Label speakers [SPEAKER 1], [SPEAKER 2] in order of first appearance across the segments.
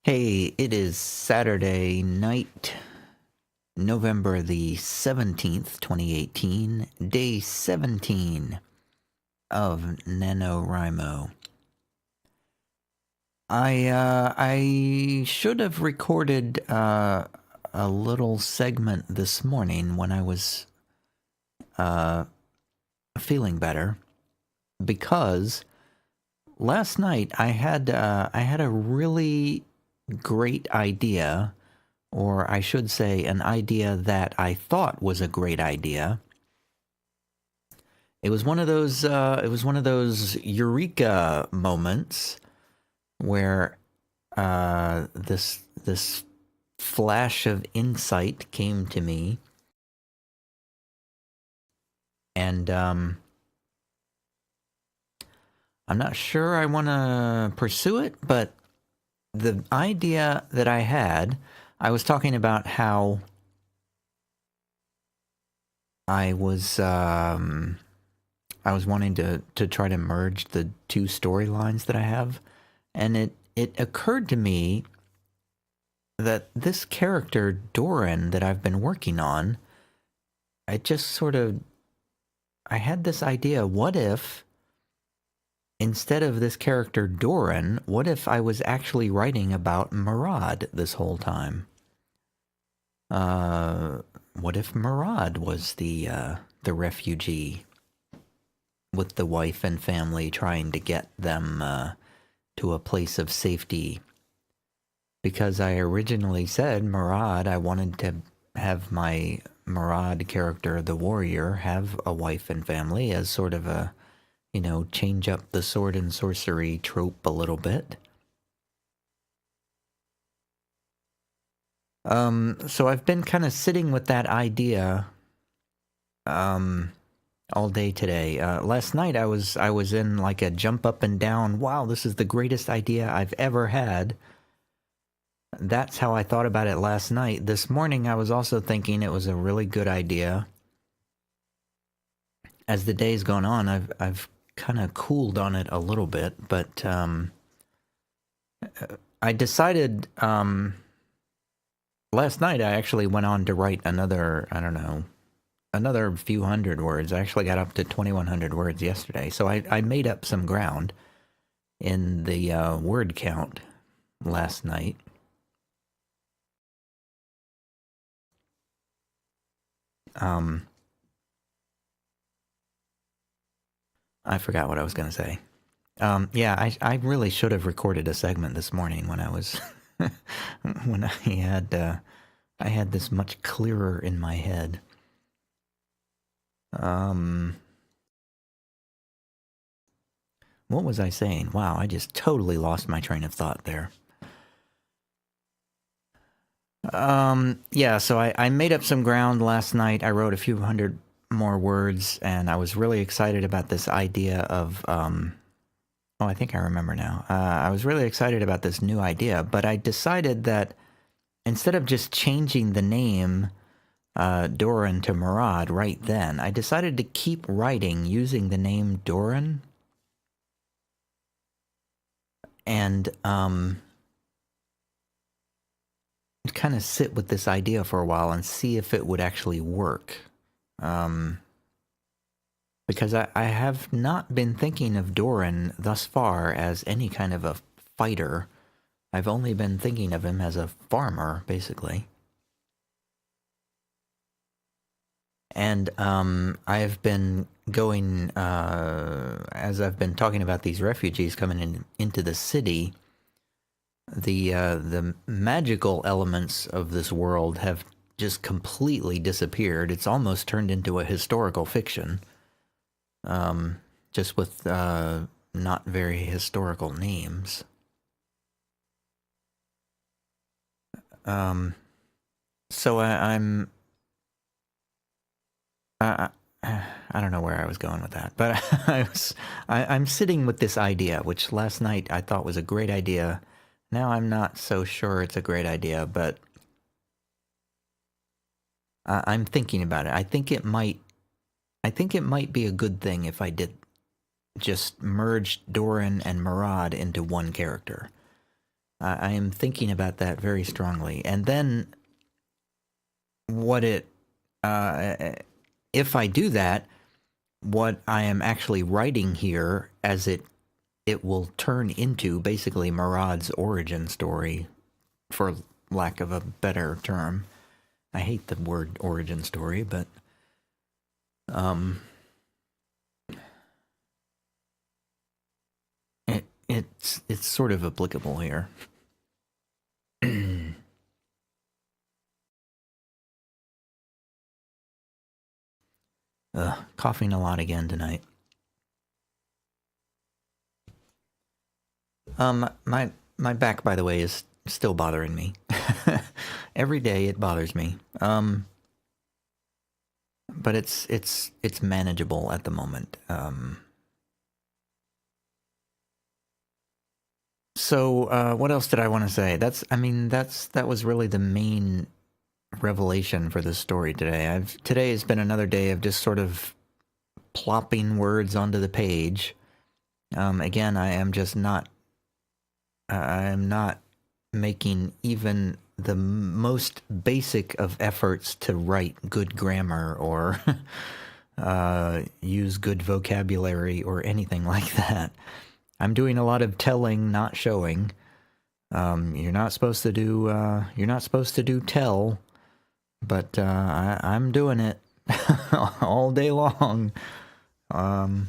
[SPEAKER 1] Hey, it is Saturday night, November the 17th, 2018, day 17 of NaNoWriMo. I should have recorded a little segment this morning when I was feeling better, because last night I had a really great idea, or I should say an idea that I thought was a great idea. It was one of those Eureka moments where this flash of insight came to me, and I'm not sure I want to pursue it, but the idea that I was talking about how I was wanting to try to merge the two storylines that I have, and it occurred to me that this character Doran that I've been working on, I had this idea, what if instead of this character Doran, what if I was actually writing about Murad this whole time? What if Murad was the refugee with the wife and family trying to get them to a place of safety? Because I originally said Murad, I wanted to have my Murad character, the warrior, have a wife and family as sort of a, change up the sword and sorcery trope a little bit. So I've been kind of sitting with that idea all day today. Last night I was in like a jump up and down, wow, this is the greatest idea I've ever had. That's how I thought about it last night. This morning I was also thinking it was a really good idea. As the day's gone on, I've kind of cooled on it a little bit, but I decided last night I actually went on to write another, another few hundred words. I actually got up to 2,100 words yesterday, so I made up some ground in the word count last night. I forgot what I was going to say. Yeah, I really should have recorded a segment this morning when I was when I had this much clearer in my head. What was I saying? Wow, I just totally lost my train of thought there. Yeah, so I made up some ground last night. I wrote a few hundred more words, and I was really excited about this idea of, oh, I think I remember now. I was really excited about this new idea, but I decided that instead of just changing the name Doran to Murad right then, I decided to keep writing using the name Doran. And kind of sit with this idea for a while and see if it would actually work. Because I have not been thinking of Doran thus far as any kind of a fighter. I've only been thinking of him as a farmer, basically. And I've been going, as I've been talking about these refugees coming into the city, the magical elements of this world have just completely disappeared. It's almost turned into a historical fiction, just with not very historical names. So I'm I don't know where I was going with that, but I'm sitting with this idea, which last night I thought was a great idea. Now I'm not so sure it's a great idea, but I'm thinking about it. I think it might be a good thing if I did just merge Doran and Murad into one character. I am thinking about that very strongly. And then what if I do that, what I am actually writing here as it will turn into basically Murad's origin story, for lack of a better term. I hate the word origin story, but it's sort of applicable here. Coughing a lot again tonight. My back, by the way, is still bothering me. Every day it bothers me. But it's manageable at the moment. So what else did I want to say? That was really the main revelation for this story today. Today has been another day of just sort of plopping words onto the page. Again, I am not making even the most basic of efforts to write good grammar or use good vocabulary or anything like that. I'm doing a lot of telling, not showing. You're not supposed to do tell, but I'm doing it all day long. And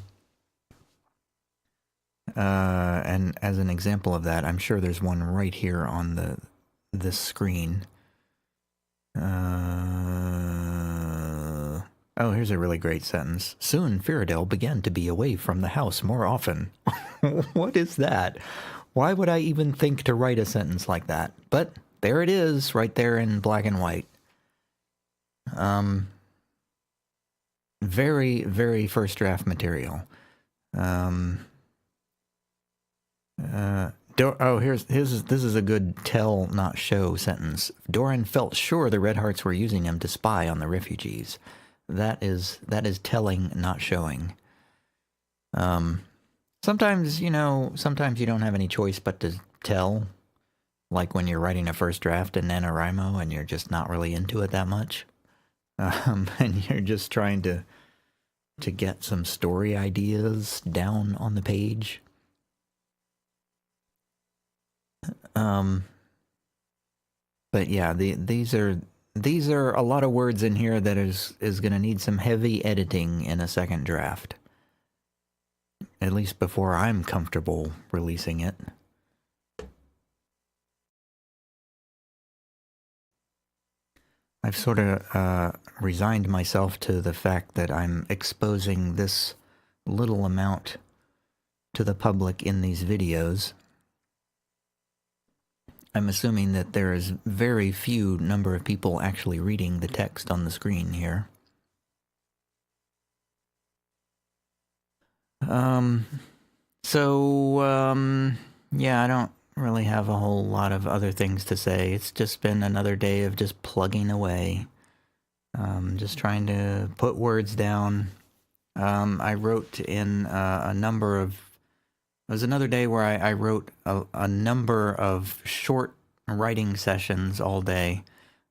[SPEAKER 1] as an example of that, I'm sure there's one right here on this screen. Oh, here's a really great sentence. Soon, Fairadale began to be away from the house more often. What is that? Why would I even think to write a sentence like that? But there it is, right there in black and white. Very, very first draft material. This is a good tell, not show sentence. Doran felt sure the Red Hearts were using him to spy on the refugees. That is telling, not showing. Sometimes you don't have any choice but to tell, like when you're writing a first draft in NaNoWriMo and you're just not really into it that much, and you're just trying to get some story ideas down on the page. But yeah, these are a lot of words in here that is going to need some heavy editing in a second draft. At least before I'm comfortable releasing it. I've sort of resigned myself to the fact that I'm exposing this little amount to the public in these videos. I'm assuming that there is very few number of people actually reading the text on the screen here. Yeah, I don't really have a whole lot of other things to say. It's just been another day of just plugging away. Just trying to put words down. I wrote in a number of... It was another day where I wrote a number of short writing sessions all day.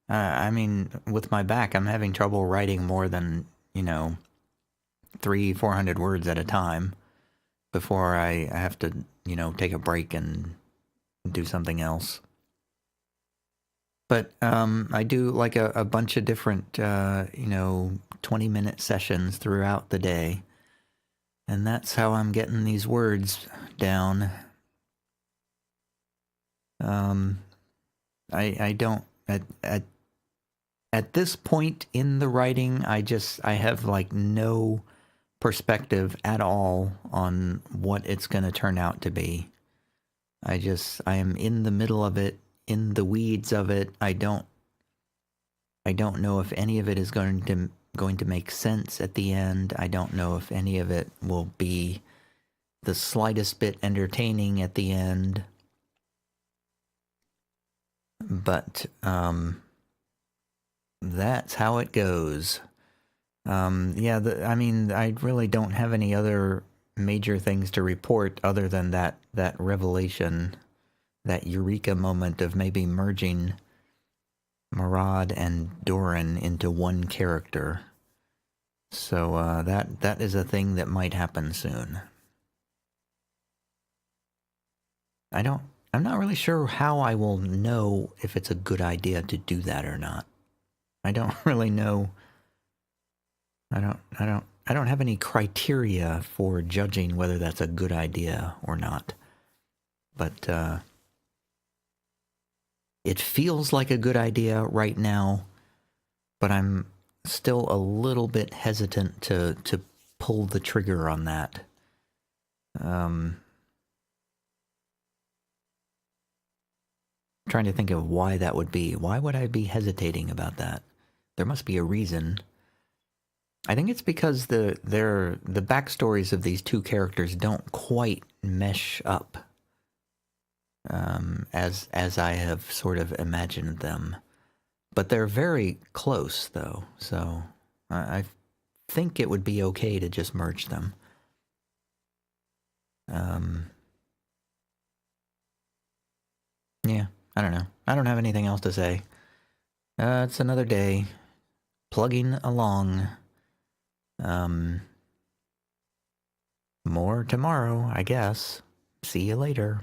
[SPEAKER 1] I mean, with my back, I'm having trouble writing more than, 300-400 words at a time before I have to, take a break and do something else. But I do like a bunch of different, 20-minute sessions throughout the day. And that's how I'm getting these words down. I don't... At this point in the writing, I have like no perspective at all on what it's going to turn out to be. I am in the middle of it, in the weeds of it. I don't know if any of it is going to make sense at the end. I don't know if any of it will be the slightest bit entertaining at the end. But that's how it goes. I really don't have any other major things to report other than that revelation that eureka moment of maybe merging Murad and Doran into one character. So that is a thing that might happen soon. I'm not really sure how I will know if it's a good idea to do that or not. I don't really know. I don't have any criteria for judging whether that's a good idea or not. But it feels like a good idea right now, but I'm still a little bit hesitant to pull the trigger on that. Trying to think of why that would be. Why would I be hesitating about that? There must be a reason. I think it's because the backstories of these two characters don't quite mesh up as I have sort of imagined them. But they're very close, though, so I think it would be okay to just merge them. Yeah, I don't know. I don't have anything else to say. It's another day, plugging along. More tomorrow, I guess. See you later.